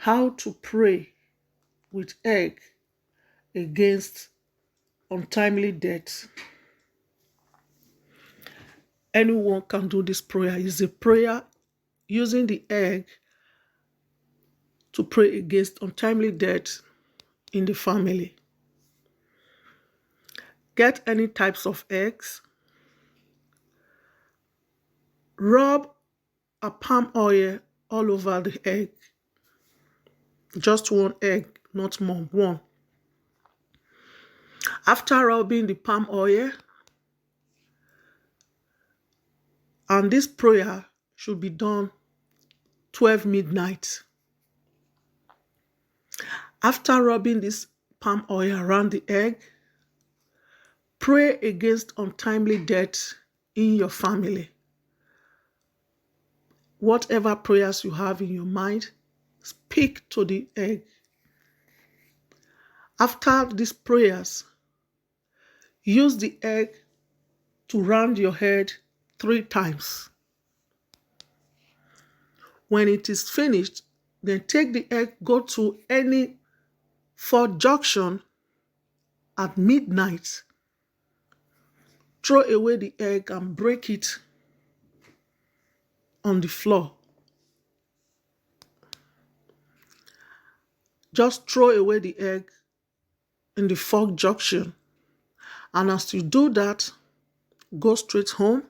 How to pray with egg against untimely death. Anyone can do this prayer. It's a prayer using the egg to pray against untimely death in the family. Get any types of eggs. Rub a palm oil all over the egg. Just one egg, not more, one. After rubbing the palm oil, and this prayer should be done 12 midnight. After rubbing this palm oil around the egg, pray against untimely death in your family. Whatever prayers you have in your mind, speak to the egg. After these prayers, use the egg to round your head 3 times. When it is finished, then take the egg, go to any fault junction at midnight, throw away the egg and break it on the floor. Just throw away the egg in the fork junction. And as you do that, go straight home.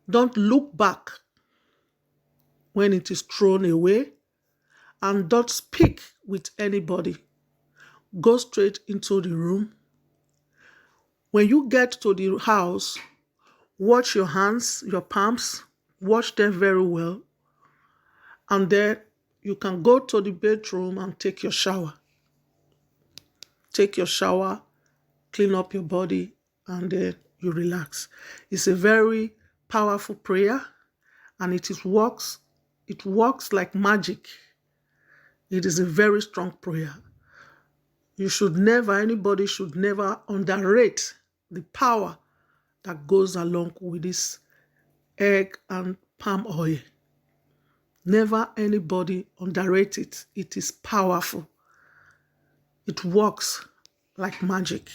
Don't look back when it is thrown away, and don't speak with anybody. Go straight into the room. When you get to the house, wash your hands, your palms, wash them very well, and then you can go to the bedroom and take your shower. Take your shower, clean up your body, and then you relax. It's a very powerful prayer, and it works like magic. It is a very strong prayer. Anybody should never underrate the power that goes along with this egg and palm oil. Never anybody underrate it. It is powerful. It works like magic.